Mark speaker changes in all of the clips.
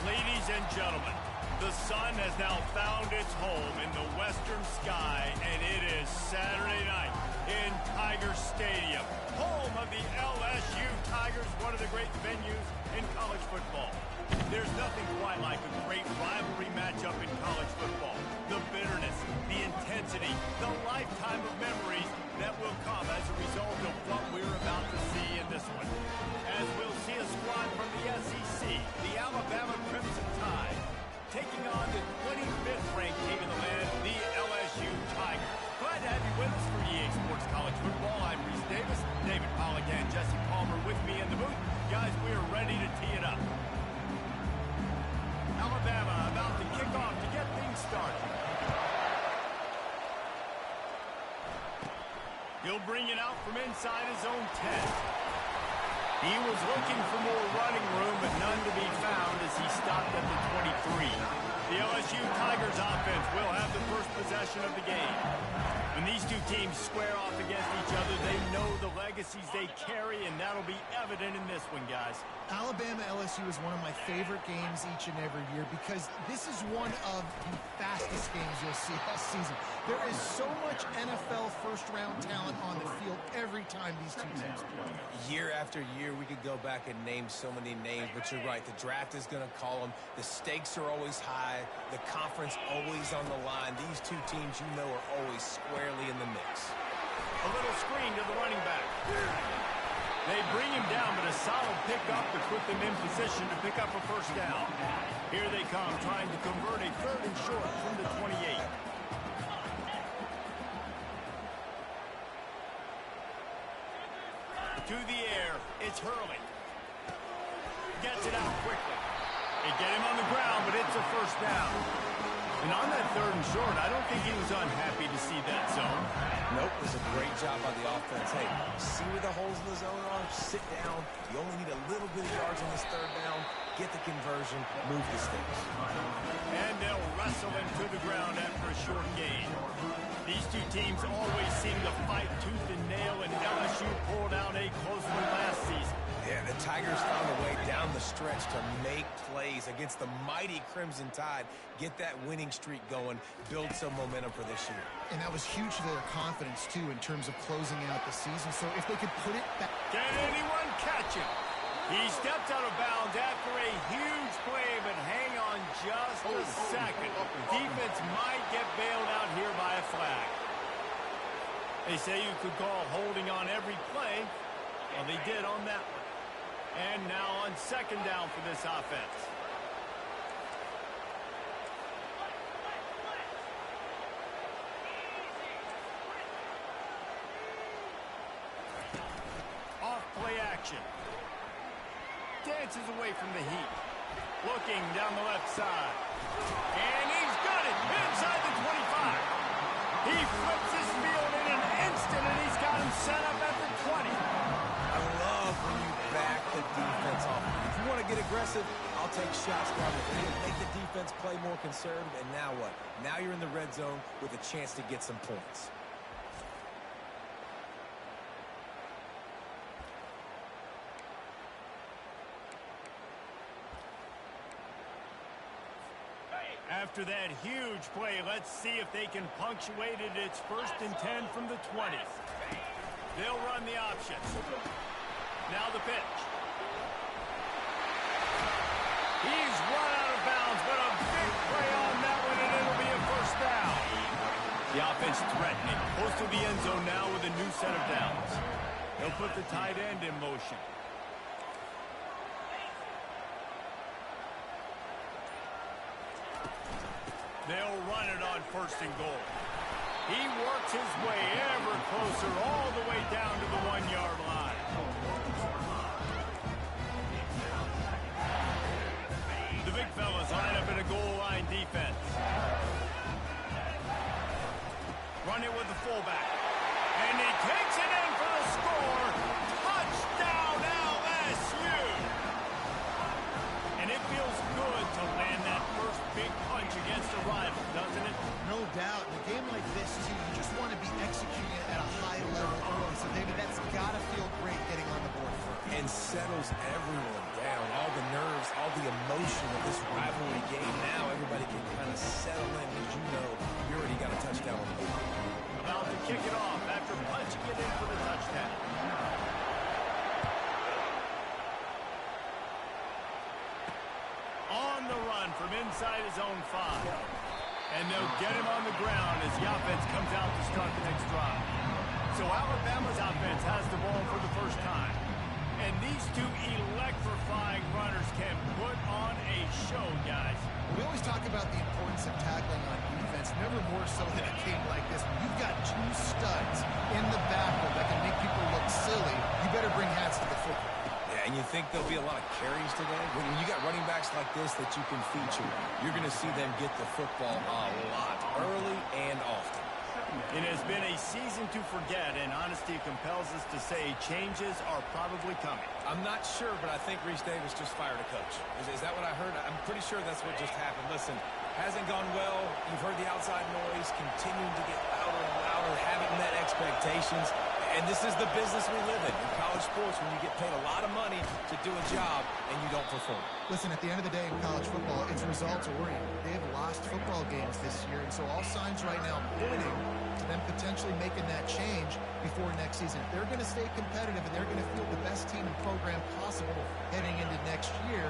Speaker 1: Ladies and gentlemen, the sun has now found its home in the western sky, and it is Saturday night in Tiger Stadium, home of the LSU Tigers, one of the great venues in college football. There's nothing quite like a great rivalry matchup in college football. The bitterness, the intensity, the lifetime of memories that will come as a result of what we're about to see in this one. As we'll see a squad from the SEC, the Alabama Crimson Tide, taking on the 25th ranked team in the land, the LSU Tigers. Glad to have you with us for EA Sports College Football. I'm Reese Davis, David Pollack and Jesse Palmer with me in the booth. Guys, we are ready to tee it up. Alabama about to kick off to get things started. He'll bring it out from inside his own 10. He was looking for more running room, but none to be found as he stopped at the 23. The LSU Tigers offense will have the first possession of the game. When these two teams square off against each other, they know the legacies they carry, and that'll be evident in this one, guys.
Speaker 2: Alabama-LSU is one of my favorite games each and every year because this is one of the fastest games you'll see all season. There is so much NFL first-round talent on the field every time these two teams play.
Speaker 3: Year after year, we could go back and name so many names, but you're right. The draft is going to call them. The stakes are always high. The conference always on the line. These two teams, you know, are always squarely in the mix.
Speaker 1: A little screen to the running back. They bring him down, but a solid pickup to put them in position to pick up a first down. Here they come, trying to convert a 3rd and short from the 28. To the air, it's Hurley. Gets it out quickly. They get him on the ground, but it's a first down. And on that 3rd and short, I don't think he was unhappy to see that zone.
Speaker 3: Nope, it was a great job by the offense. Hey, see where the holes in the zone are? Sit down. You only need a little bit of yards on this 3rd down. Get the conversion. Move the sticks.
Speaker 1: And they'll wrestle him to the ground after a short gain. These two teams always seem to fight tooth and nail, and LSU pulled out a close one last season.
Speaker 3: Yeah, the Tigers found a way down the stretch to make plays against the mighty Crimson Tide. Get that winning streak going, build some momentum for this year.
Speaker 2: And that was huge for their confidence, too, in terms of closing out the season. So if they could put it back...
Speaker 1: Can anyone catch him? He stepped out of bounds after a huge play, but hang on just a second. Defense might get bailed out here by a flag. They say you could call holding on every play. Well, they did on that one. And now on 2nd down for this offense. Off play action. Dances away from the heat. Looking down the left side. And he's got it inside the 25. He flips his field in an instant, and he's got him set up at the 20.
Speaker 3: I love when you back the defense off. If you want to get aggressive, I'll take shots down the field. Make the defense play more conservative, and now what? Now you're in the red zone with a chance to get some points.
Speaker 1: After that huge play, let's see if they can punctuate it. It's 1st and 10 from the 20. They'll run the option. Now the pitch. He's run out of bounds, but a big play on that one, and it'll be a first down. The offense threatening. Close to the end zone now with a new set of downs. They'll put the tight end in motion. They'll run it on 1st and goal. He works his way ever closer all the way down to the 1-yard line. The big fellas line up in a goal line defense. Run it with the fullback. And he takes it in for the score. Touchdown LSU! And it feels good to land that first big punch against a rival, doesn't it?
Speaker 2: No doubt. In a game like this, too, you just want to be executing at a high level early. So, David, that's got to feel great getting on the board first.
Speaker 3: And settles everyone down. All the nerves, all the emotion of this rivalry game. Now everybody can kind of settle in because you know you already got a touchdown on the board.
Speaker 1: About to kick it off after punching it in for the touchdown. On the run from inside his own 5. And they'll get him on the ground as the offense comes out to start the next drive. So Alabama's offense has the ball for the first time. And these two electrifying runners can put on a show, guys.
Speaker 2: We always talk about the importance of tackling on defense, never more so than a game like this. When you've got two studs in the backfield that can make people look silly, you better bring hats to the football.
Speaker 3: Yeah, and you think there'll be a lot of carries today? When you got running backs like this that you can feature, you're going to see them get the football a lot, early and often.
Speaker 1: It has been a season to forget, and honesty compels us to say changes are probably coming.
Speaker 3: I'm not sure, but I think Reese Davis just fired a coach. Is that what I heard? I'm pretty sure that's what just happened. Listen, hasn't gone well. You've heard the outside noise, continuing to get louder and louder, haven't met expectations. And this is the business we live in college sports, when you get paid a lot of money to do a job and you don't perform.
Speaker 2: Listen, at the end of the day in college football, it's results-oriented. They have lost football games this year, and so all signs right now pointing to them potentially making that change before next season. If they're going to stay competitive and they're going to field the best team and program possible heading into next year,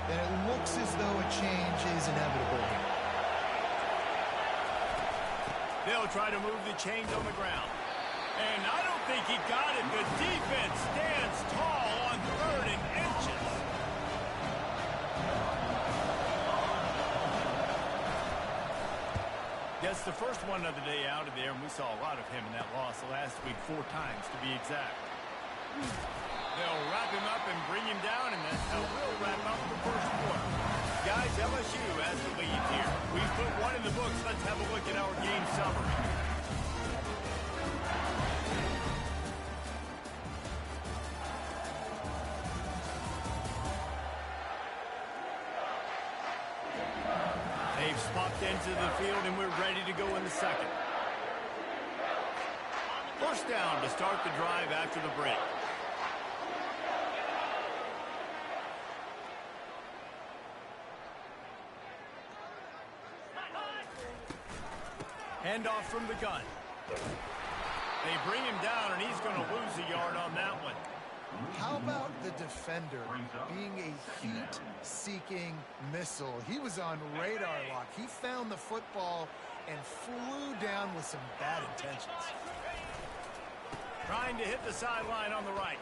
Speaker 2: then it looks as though a change is inevitable here.
Speaker 1: They'll try to move the chains on the ground. And I don't think he got it. The defense stands tall on 3rd and inches. That's the first one of the day out of there, and we saw a lot of him in that loss last week, 4 times to be exact. They'll wrap him up and bring him down, and that's how we'll wrap up the first quarter. Guys, LSU has the lead here. We've put one in the books. Let's have a look at our game summary. They've popped into the field, and we're ready to go in the second. First down to start the drive after the break. Handoff from the gun. They bring him down, and he's going to lose a yard on that one.
Speaker 2: How about the defender being a heat-seeking missile? He was on radar lock. He found the football and flew down with some bad intentions.
Speaker 1: Trying to hit the sideline on the right.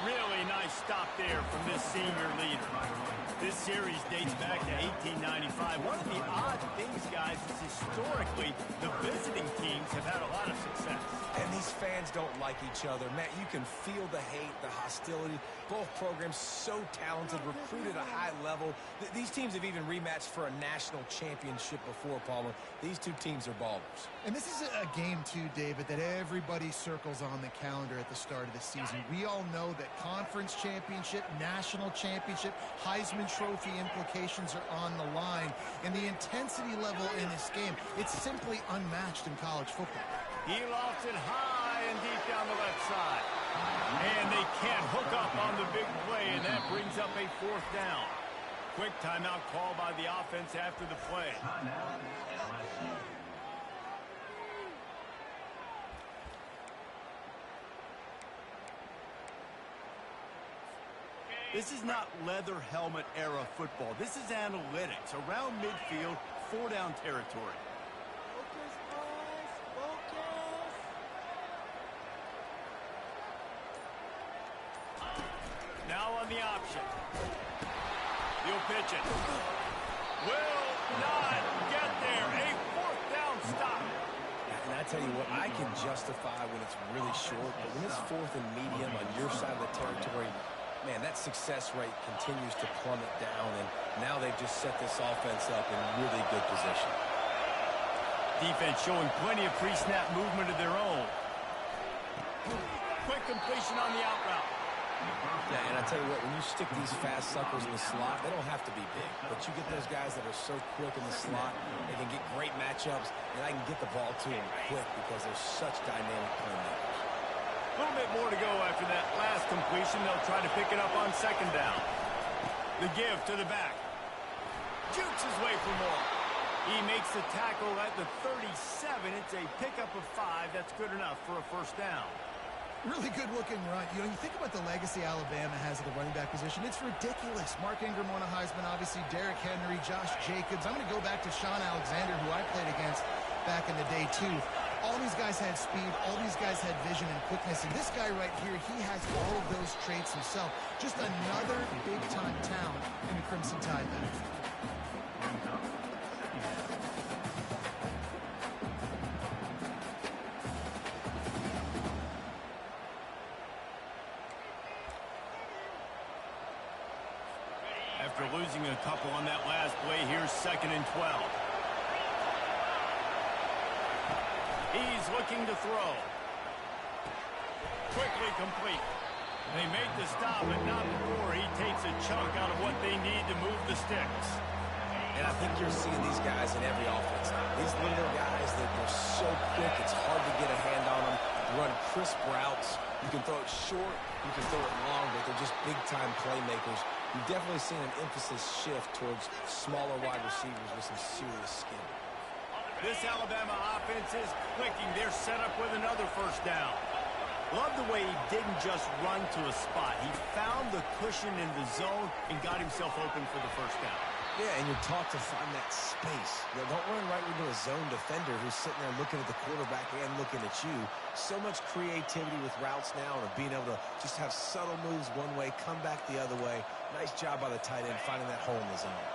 Speaker 1: Really nice stop there from this senior leader. This series dates back to 1895. One of the odd things, guys, is historically the visiting teams have had a lot of success.
Speaker 3: And these fans don't like each other. Matt, you can feel the hate, the hostility. Both programs so talented, recruited at a high level. These teams have even rematched for a national championship before, Palmer. These two teams are ballers.
Speaker 2: And this is a game, too, David, that everybody circles on the calendar at the start of the season. We all know that conference championship, national championship, Heisman Trophy implications are on the line. And the intensity level in this game, it's simply unmatched in college football.
Speaker 1: He lofts it high and deep down the left side. And they can't hook up on the big play, and that brings up a 4th down. Quick timeout call by the offense after the play. This is not leather helmet era football. This is analytics. Around midfield, 4-down territory.
Speaker 4: Focus, boys. Focus.
Speaker 1: Now on the option. He'll pitch it. Will not get there. A 4th down stop.
Speaker 3: And I tell you what, I can justify when it's really short, but when it's 4th and medium on your side of the territory, man, that success rate continues to plummet down, and now they've just set this offense up in really good position.
Speaker 1: Defense showing plenty of pre-snap movement of their own. Quick completion on the out route.
Speaker 3: Yeah, and I tell you what, when you stick these fast suckers in the slot, they don't have to be big, but you get those guys that are so quick in the slot, they can get great matchups, and I can get the ball to them quick because they're such dynamic playmakers.
Speaker 1: A little bit more to go after that last completion. They'll try to pick it up on 2nd down. The give to the back. Jukes his way for more. He makes the tackle at the 37. It's a pickup of 5. That's good enough for a first down.
Speaker 2: Really good-looking run. You know, you think about the legacy Alabama has at the running back position. It's ridiculous. Mark Ingram won a Heisman, obviously Derrick Henry, Josh Jacobs. I'm going to go back to Sean Alexander, who I played against back in the day, too. All these guys had speed. All these guys had vision and quickness. And this guy right here, he has all of those traits himself. Just another big-time talent in the Crimson Tide backfield.
Speaker 1: After losing a couple on that last play, here's 2nd and 12. He's looking to throw. Quickly complete. They make the stop, but not before he takes a chunk out of what they need to move the sticks.
Speaker 3: And I think you're seeing these guys in every offense. These little guys that are so quick, it's hard to get a hand on them. Run crisp routes. You can throw it short, you can throw it long, but they're just big-time playmakers. You've definitely seen an emphasis shift towards smaller wide receivers with some serious skill.
Speaker 1: This Alabama offense is clicking. They're set up with another first down. Love the way he didn't just run to a spot. He found the cushion in the zone and got himself open for the first down.
Speaker 3: Yeah, and you're taught to find that space. You know, don't run right into a zone defender who's sitting there looking at the quarterback and looking at you. So much creativity with routes now and being able to just have subtle moves one way, come back the other way. Nice job by the tight end finding that hole in the zone.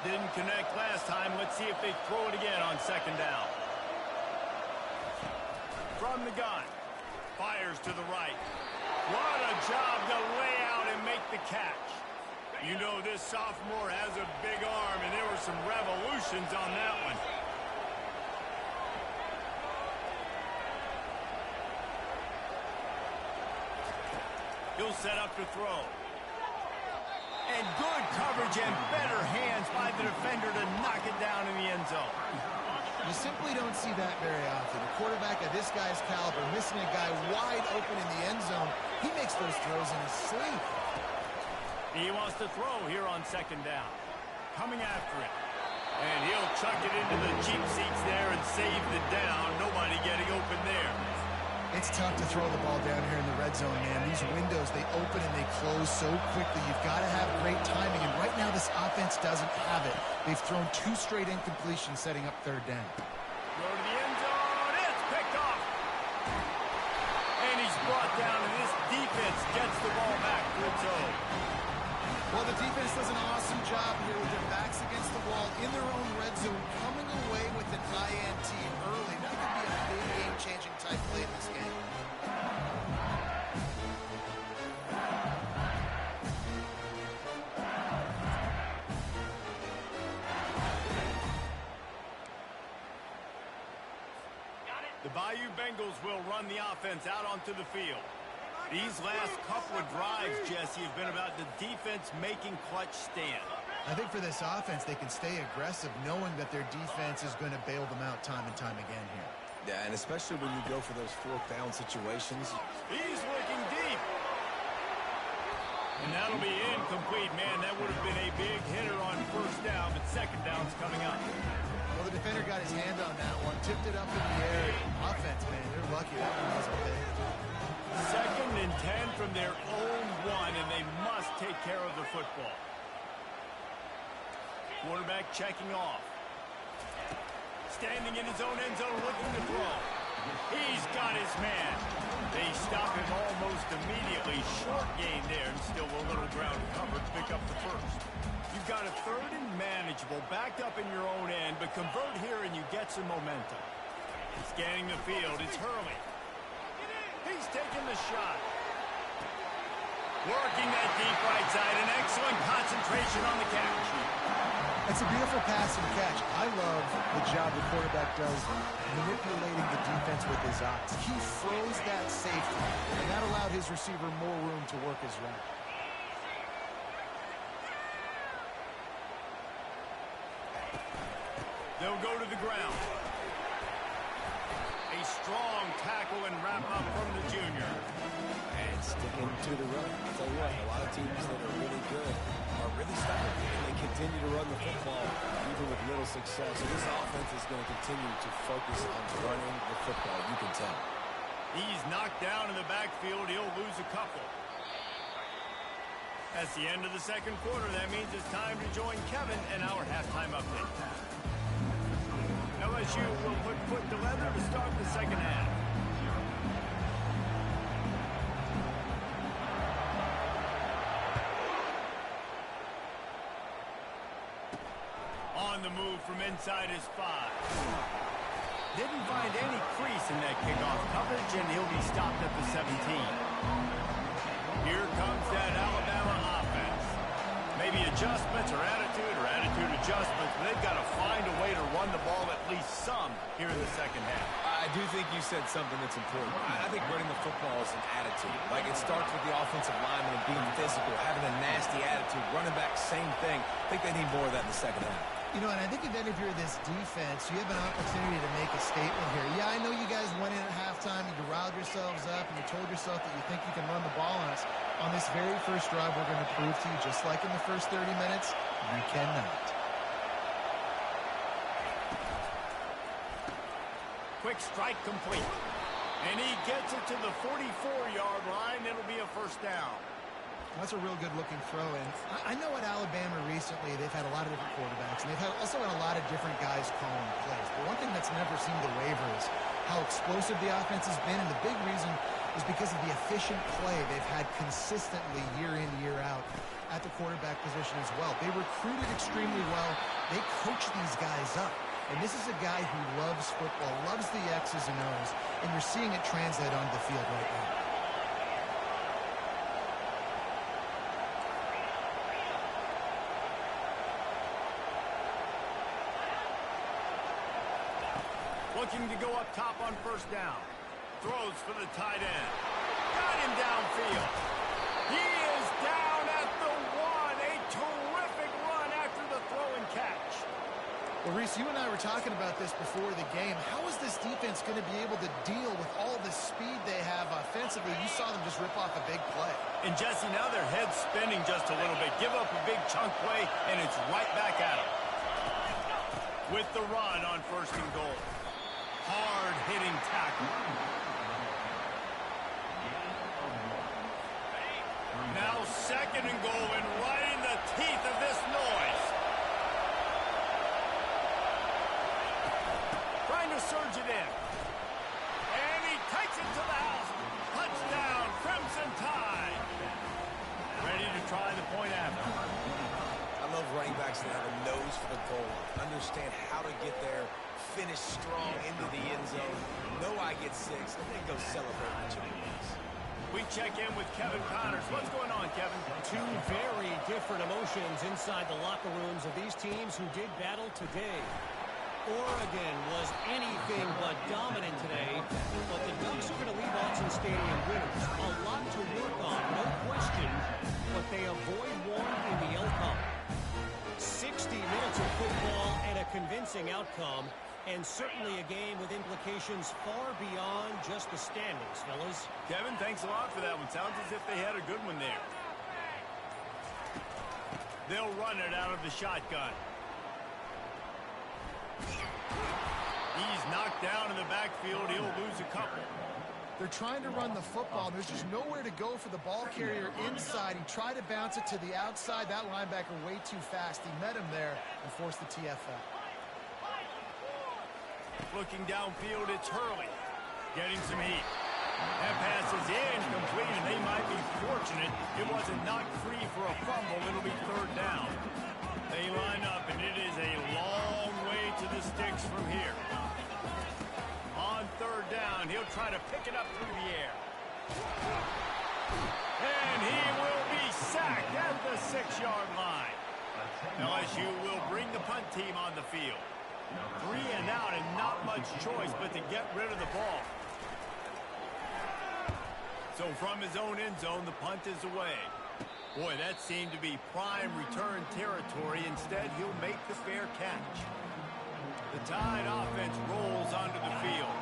Speaker 1: Didn't connect last time. Let's see if they throw it again on 2nd down. From the gun. Fires to the right. What a job to lay out and make the catch. You know this sophomore has a big arm, and there were some revolutions on that one. He'll set up to throw. And good coverage and better hands by the defender to knock it down in the end zone.
Speaker 2: You simply don't see that very often. A quarterback of this guy's caliber missing a guy wide open in the end zone. He makes those throws in his sleep.
Speaker 1: He wants to throw here on 2nd down. Coming after it. And he'll chuck it into the cheap seats there and save the down. Nobody getting open there.
Speaker 2: It's tough to throw the ball down here in the red zone, man. These windows, they open and they close so quickly. You've got to have great timing, and right now this offense doesn't have it. They've thrown 2 straight incompletions setting up 3rd down.
Speaker 1: Throw to the end zone. It's picked off. And he's brought down, and this defense gets the ball back to its own.
Speaker 2: Well, the defense does an awesome job here with their backs against the wall in their own red zone, coming away with an INT early. That could be a big game-changing type play in this game.
Speaker 1: The Bayou Bengals will run the offense out onto the field. These last couple of drives, Jesse, have been about the defense making clutch stand.
Speaker 2: I think for this offense, they can stay aggressive knowing that their defense is going to bail them out time and time again here.
Speaker 3: Yeah, and especially when you go for those 4th down situations.
Speaker 1: He's looking deep. And that'll be incomplete. Man, that would have been a big hitter on 1st down, but 2nd down's coming up.
Speaker 2: Well, the defender got his hand on that one, tipped it up in the air. Offense, man, they're lucky that one wasn't big.
Speaker 1: 2nd and 10 from their own 1, and they must take care of the football. Quarterback checking off. Standing in his own end zone looking to throw. He's got his man. They stop him almost immediately. Short gain there, and still a little ground covered to pick up the first. You've got a 3rd and manageable, backed up in your own end, but convert here and you get some momentum. Scanning the field, it's Hurley. He's taking the shot. Working that deep right side. An excellent concentration on the catch.
Speaker 2: It's a beautiful pass and catch. I love the job the quarterback does manipulating the defense with his eyes. He froze that safety, and that allowed his receiver more room to work his route.
Speaker 1: They'll go to the ground. A strong tackle and wrap up from the junior. And
Speaker 3: and sticking to the run. I'll tell you what, a lot of teams that are really good are really stubborn, and they continue to run the football even with little success. So this offense is going to continue to focus on running the football. You can tell.
Speaker 1: He's knocked down in the backfield. He'll lose a couple. That's the end of the second quarter. That means it's time to join Kevin and our halftime update. LSU will put foot to leather to start the second half. On the move from inside his 5. Didn't find any crease in that kickoff coverage, and he'll be stopped at the 17. Here comes that Alabama offense. Maybe adjustments or attitude adjustments, but they've got to find a way to run the ball at least some here in the second half.
Speaker 3: I do think you said something that's important. I think running the football is an attitude. Like, it starts with the offensive lineman being physical, having a nasty attitude. Running back, same thing. I think they need more of that in the second half.
Speaker 2: You know, and I think if any of you are this defense, you have an opportunity to make a statement here. Yeah, I know you guys went in at halftime, you riled yourselves up, and you told yourself that you think you can run the ball on us. On this very first drive, we're going to prove to you, just like in the first 30 minutes, you cannot.
Speaker 1: Quick strike complete. And he gets it to the 44-yard line. It'll be a first down.
Speaker 2: That's a real good-looking throw. And I know at Alabama recently, they've had a lot of different quarterbacks, and they've also had a lot of different guys calling plays. But one thing that's never seemed to waver is how explosive the offense has been, and the big reason is because of the efficient play they've had consistently year in, year out at the quarterback position as well. They recruited extremely well. They coach these guys up. And this is a guy who loves football, loves the X's and O's, and you're seeing it translate onto the field right now.
Speaker 1: Looking to go up top on first down. Throws for the tight end. Got him downfield. He is down at the 1. A terrific run after the throw and catch.
Speaker 2: Well, Reese, you and I were talking about this before the game. How is this defense going to be able to deal with all the speed they have offensively? You saw them just rip off a big play.
Speaker 1: And, Jesse, now their head's spinning just a little bit. Give up a big chunk play, and it's right back at them. With the run on first and goal. Hard-hitting tackle. Now second and goal, and right in the teeth of this noise. Trying to surge it in. And he takes it to the house. Touchdown, Crimson Tide. Ready to try the point after.
Speaker 3: I love running backs that have a nose for the goal, understand how to get there, finish strong into the end zone, know I get 6, and then go celebrate the champions.
Speaker 1: We check in with Kevin Connors. What's going on, Kevin?
Speaker 5: Two very different emotions inside the locker rooms of these teams who did battle today. Oregon was anything but dominant today, but the Ducks are going to leave Autzen Stadium winners. A lot to work on, no question, but they avoid one in the outcome. 60 minutes of football and a convincing outcome, and certainly a game with implications far beyond just the standings, fellas.
Speaker 1: Kevin, thanks a lot for that one. Sounds as if they had a good one there. They'll run it out of the shotgun. He's knocked down in the backfield. He'll lose a couple.
Speaker 2: They're trying to run the football. There's just nowhere to go for the ball carrier inside. He tried to bounce it to the outside. That linebacker way too fast. He met him there and forced the TFL.
Speaker 1: Looking downfield, it's Hurley. Getting some heat. That pass is incomplete, and they might be fortunate it wasn't knocked free for a fumble. It'll be third down. They line up, and it is a long way to the sticks from here. On third down, he'll try to pick it up through the air. And he will be sacked at the 6-yard line. LSU will bring the punt team on the field. 3 and out, and not much choice but to get rid of the ball. So from his own end zone, the punt is away. Boy, that seemed to be prime return territory. Instead, he'll make the fair catch. The Tide offense rolls onto the field.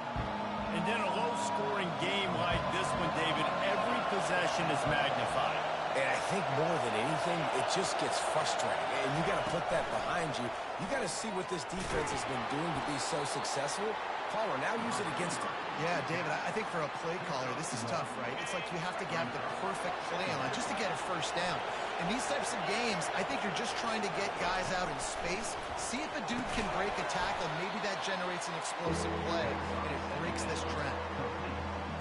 Speaker 1: And in a low-scoring game like this one, David, every possession situation is magnified.
Speaker 3: And I think more than anything, it just gets frustrating. And you got to put that behind you. You got to see what this defense has been doing to be so successful. Caller, now use it against them.
Speaker 2: Yeah, David, I think for a play caller, this is tough, right? It's like you have to have the perfect plan on just to get a first down. In these types of games, I think you're just trying to get guys out in space, see if a dude can break a tackle. Maybe that generates an explosive play, and it breaks this trend.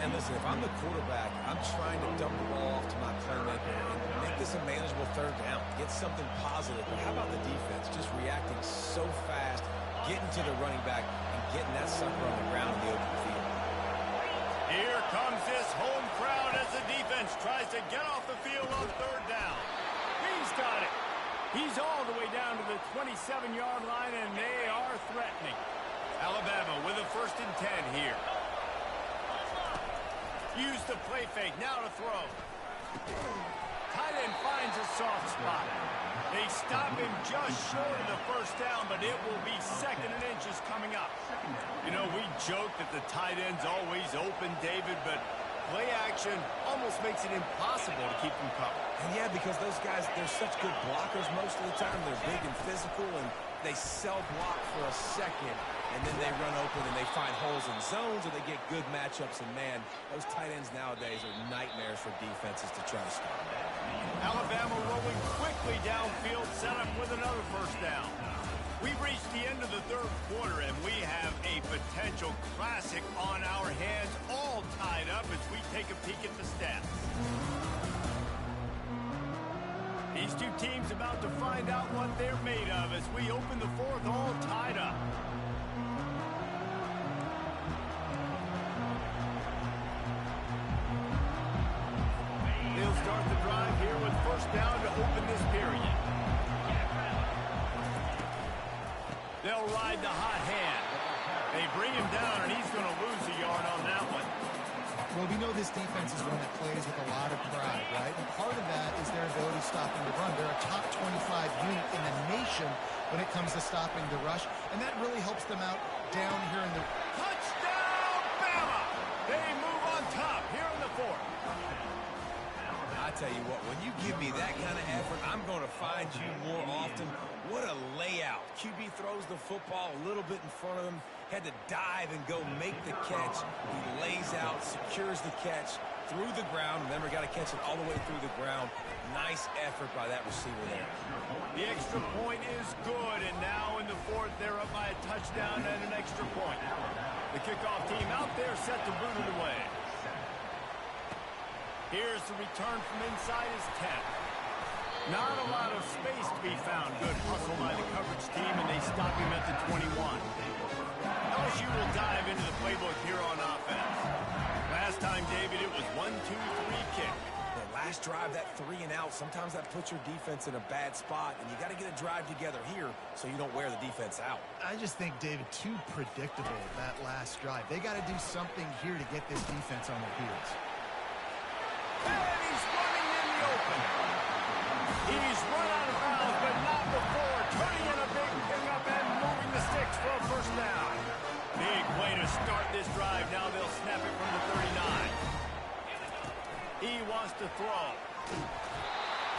Speaker 3: And listen, if I'm the quarterback, I'm trying to dump the ball off to my playmaker and make this a manageable third down. Get something positive. But how about the defense? Just reacting so fast, getting to the running back, and getting that sucker on the ground in the open field.
Speaker 1: Here comes this home crowd as the defense tries to get off the field on third down. He's got it. He's all the way down to the 27-yard line, and they are threatening. Alabama with a 1st and 10 here. Use the play fake, now to throw. Tight end finds a soft spot. They stop him just short of the first down, but it will be 2nd and inches coming up. You know, we joke that the tight end's always open, David, but play action almost makes it impossible to keep them covered.
Speaker 3: And yeah, because those guys, they're such good blockers most of the time. They're big and physical, and they sell block for a second, and then they run open and they find holes in zones, or they get good matchups. And, man, those tight ends nowadays are nightmares for defenses to try to stop.
Speaker 1: Alabama rolling quickly downfield, set up with another first down. We've reached the end of the 3rd quarter, and we have a potential classic on our hands, all tied up as we take a peek at the stats. These two teams about to find out what they're made of as we open the 4th, all tied up. They'll start the drive here with first down to open this period. They'll ride the hot hand. They bring him down, and he's going to lose a yard on that one.
Speaker 2: Well, we know this defense is one that plays with a lot of pride, right? And part of that is their ability stopping the run. They're a top 25 unit in the nation when it comes to stopping the rush, and that really helps them out down here in the...
Speaker 1: Touchdown, Bama! They move on top here in the 4th.
Speaker 3: I tell you what, when you give me that kind of effort, I'm going to find you more often. What a layout. QB throws the football a little bit in front of him, had to dive and go make the catch. He lays out, secures the catch through the ground. Remember, got to catch it all the way through the ground. Nice effort by that receiver there.
Speaker 1: The extra point is good, and now in the 4th, they're up by a touchdown and an extra point. The kickoff team out there set to boot it away. Here's the return from inside his 10. Not a lot of space to be found. Good hustle by the coverage team, and they stop him at the 21. LSU will dive into the playbook here on offense. Last time, David, it was 1-2-3 kick.
Speaker 3: The last drive, that 3 and out, sometimes that puts your defense in a bad spot, and you got to get a drive together here so you don't wear the defense out.
Speaker 2: I just think, David, too predictable, that last drive. They got to do something here to get this defense on their heels.
Speaker 1: And he's running in the open. He's run out of bounds, but not before turning in a big pickup and moving the sticks for a first down. Big way to start this drive. Now they'll snap it from the 39. He wants to throw.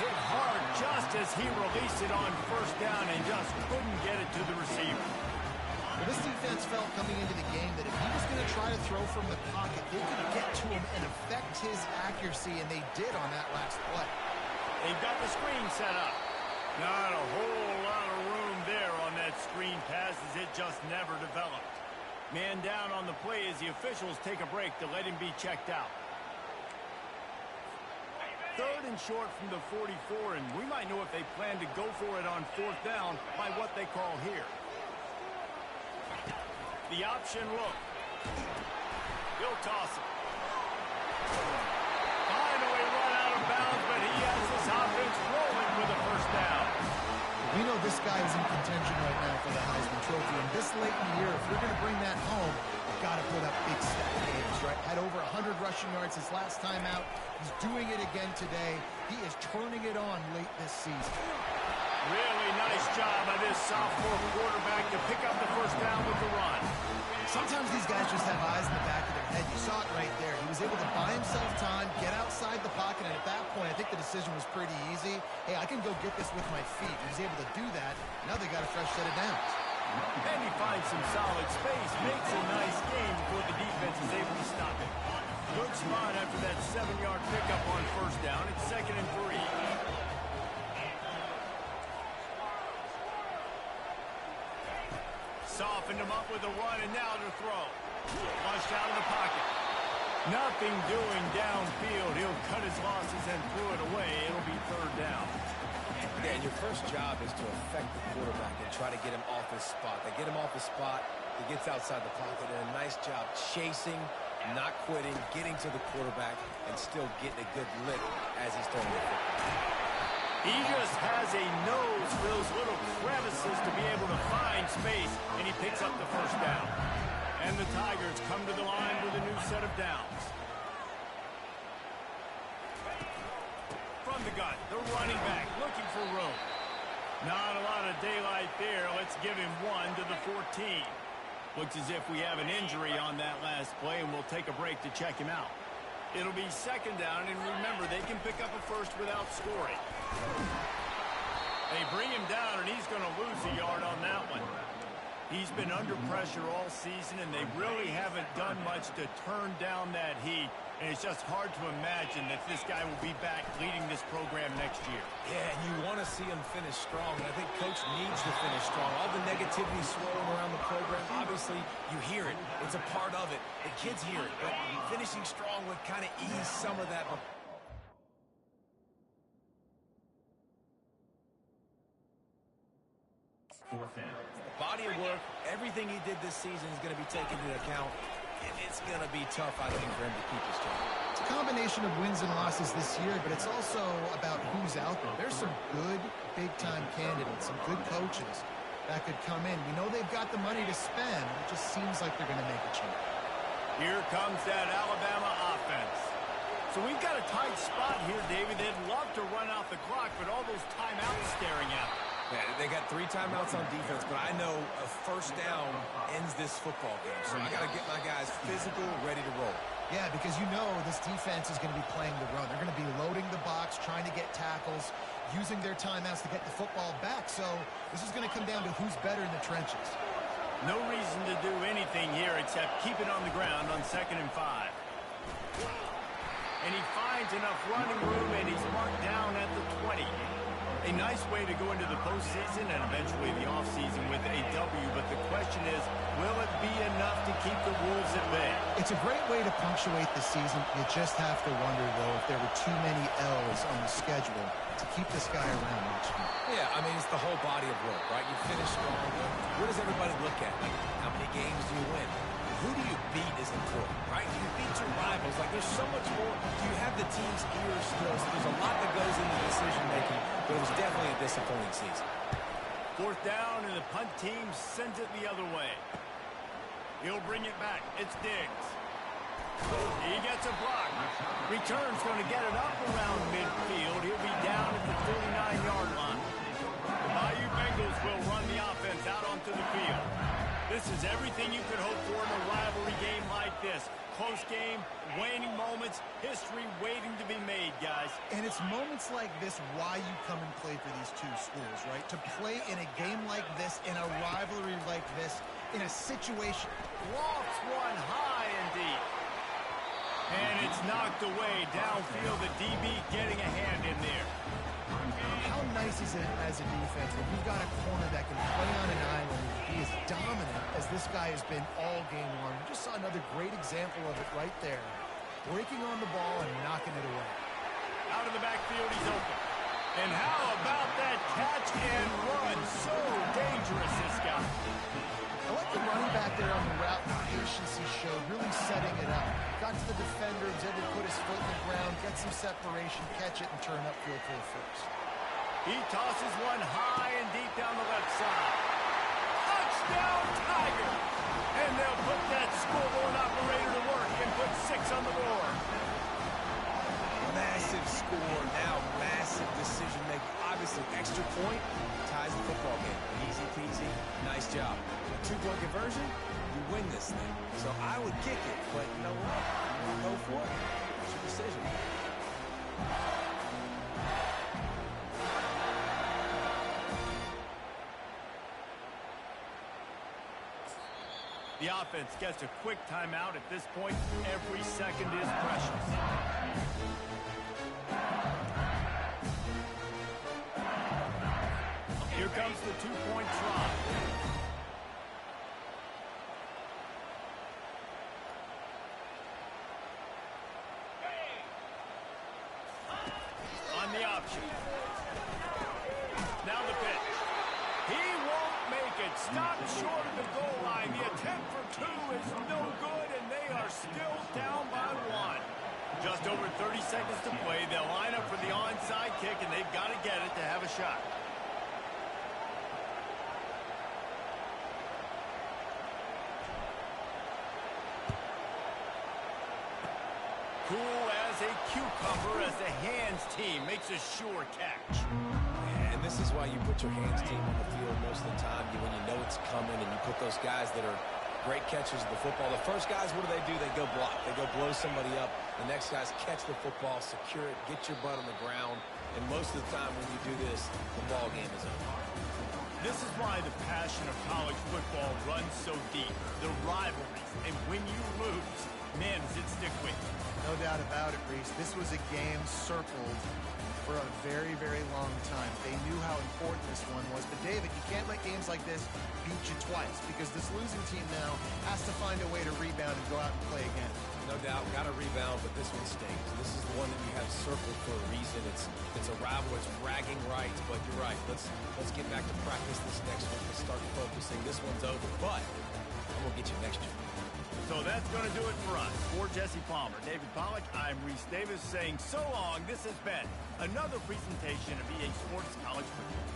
Speaker 1: Hit hard just as he released it on first down and just couldn't get it to the receiver.
Speaker 2: Well, this defense felt coming into the game that if he was going to try to throw from the pocket, they could get to him and affect his accuracy, and they did on that last play.
Speaker 1: They've got the screen set up. Not a whole lot of room there on that screen pass as it just never developed. Man down on the play as the officials take a break to let him be checked out. 3rd and short from the 44, and we might know if they plan to go for it on 4th down by what they call here. The option look. He'll toss it. Finally run out of bounds, but he has this offense rolling with a first down.
Speaker 2: We know this guy is in contention right now for the Heisman Trophy, and this late in the year, if you're going to bring that home, you've got to put up big stat games, right? Had over 100 rushing yards his last time out. He's doing it again today. He is turning it on late this season.
Speaker 1: Really nice job by this sophomore quarterback to pick up the first down with the run.
Speaker 2: Sometimes these guys just have eyes in the back of their head. You saw it right there. He was was able to buy himself time, get outside the pocket, and at that point, I think the decision was pretty easy. Hey, I can go get this with my feet. He was able to do that. Now they got a fresh set of downs.
Speaker 1: And he finds some solid space, makes a nice game before the defense is able to stop it. Good spot after that 7-yard pickup on first down. It's 2nd and 3. Softened him up with a run, and now to throw. Flushed out of the pocket. Nothing doing downfield. He'll cut his losses and throw it away. It'll be 3rd down.
Speaker 3: Yeah, and your first job is to affect the quarterback and try to get him off his spot. They get him off his spot. He gets outside the pocket, and a nice job chasing, not quitting, getting to the quarterback, and still getting a good lick as he's throwing the football.
Speaker 1: He just has a nose for those little crevices to be able to find space, and he picks up the first down. And the Tigers come to the line with a new set of downs. From the gun, the running back looking for room. Not a lot of daylight there. Let's give him 1 to the 14. Looks as if we have an injury on that last play, and we'll take a break to check him out. It'll be 2nd down, and remember, they can pick up a first without scoring. They bring him down, and he's going to lose a yard on that one. He's been under pressure all season, and they really haven't done much to turn down that heat. And it's just hard to imagine that this guy will be back leading this program next year.
Speaker 3: Yeah, and you want to see him finish strong, and I think Coach needs to finish strong. All the negativity swirling around the program, obviously, you hear it. It's a part of it. The kids hear it, but finishing strong would kind of ease some of that. Body of work, everything he did this season is going to be taken into account. And it's going to be tough, I think, for him to keep his job.
Speaker 2: It's a combination of wins and losses this year, but it's also about who's out there. There's some good big-time candidates, some good coaches that could come in. We know they've got the money to spend. It just seems like they're going to make a change.
Speaker 1: Here comes that Alabama offense. So we've got a tight spot here, David. They'd love to run out the clock, but all those timeouts staring at them.
Speaker 3: Yeah, they got 3 timeouts on defense, but I know a first down ends this football game. So I got to get my guys physical, ready to roll.
Speaker 2: Yeah, because you know this defense is going to be playing the run. They're going to be loading the box, trying to get tackles, using their timeouts to get the football back. So this is going to come down to who's better in the trenches.
Speaker 1: No reason to do anything here except keep it on the ground on 2nd and 5. And he finds enough running room, and he's marked down at the 20. A nice way to go into the postseason and eventually the offseason with a W, but the question is, will it be enough to keep the Wolves at bay?
Speaker 2: It's a great way to punctuate the season. You just have to wonder, though, if there were too many L's on the schedule to keep this guy around next year.
Speaker 3: Yeah, I mean, it's the whole body of work, right? You finish strong. What does everybody look at? Like, how many games do you win? Who do you beat is important, right? Do you beat your rivals? Like, there's so much more. Do you have the team's ears still? So there's a lot that goes into decision-making, but it was definitely a disappointing season.
Speaker 1: 4th down, and the punt team sends it the other way. He'll bring it back. It's Diggs. He gets a block. Return's going to get it up around midfield. He'll be down at the 49-yard line. The Bayou Bengals will run the offense out onto the field. This is everything you could hope for in a rivalry game like this. Close game, waning moments, history waiting to be made, guys.
Speaker 2: And it's moments like this why you come and play for these two schools, right? To play in a game like this, in a rivalry like this, in a situation.
Speaker 1: Lofts one high and deep. And it's knocked away downfield. The DB getting a hand in there.
Speaker 2: How nice is it as a defense when you've got a corner that can play on an island and be as dominant as this guy has been all game long? You just saw another great example of it right there. Breaking on the ball and knocking it away.
Speaker 1: Out of the backfield, he's open. And how about that catch and run? So dangerous, this guy.
Speaker 2: I like the running back there on the route and the patience he showed, really setting it up. Got to the defender, was able to put his foot in the ground, get some separation, catch it, and turn upfield for the first.
Speaker 1: He tosses one high and deep down the left side. Touchdown, Tiger! And they'll put that scoreboard operator to work and put 6 on the board.
Speaker 3: Massive score, now massive decision-making. Obviously, extra point ties the football game. Easy peasy, nice job. A 2-point conversion, you win this thing. So I would kick it, but you know what? go for it. That's your decision.
Speaker 1: The offense gets a quick timeout at this point. Every second is precious. Here comes the two-point try. On the option. Now the pitch. He won't make it. Stopped short of the goal line. The attempt for two is no good, and they are still down by one. Just over 30 seconds to play. They'll line up for the onside kick, and they've got to get it to have a shot. Cool as a cucumber as the hands team makes a sure catch.
Speaker 3: And this is why you put your hands team on the field most of the time. When you know it's coming and you put those guys that are great catchers of the football. The first guys, what do? They go block. They go blow somebody up. The next guys catch the football, secure it, get your butt on the ground. And most of the time when you do this, the ball game is over.
Speaker 1: This is why the passion of college football runs so deep. The rivalries. And when you lose, man, does it stick with you.
Speaker 2: No doubt about it, Reese. This was a game circled for a very, very long time. They knew how important this one was. But, David, you can't let games like this beat you twice because this losing team now has to find a way to rebound and go out and play again.
Speaker 3: No doubt, got to rebound, but this one stings. This is the one that you have circled for a reason. It's a rival. It's bragging rights, but you're right. Let's get back to practice this next one. Let's start focusing. This one's over, but I'm going to get you next year.
Speaker 1: So that's going to do it for us. For Jesse Palmer, David Pollack, I'm Reese Davis saying so long. This has been another presentation of EA Sports College Football.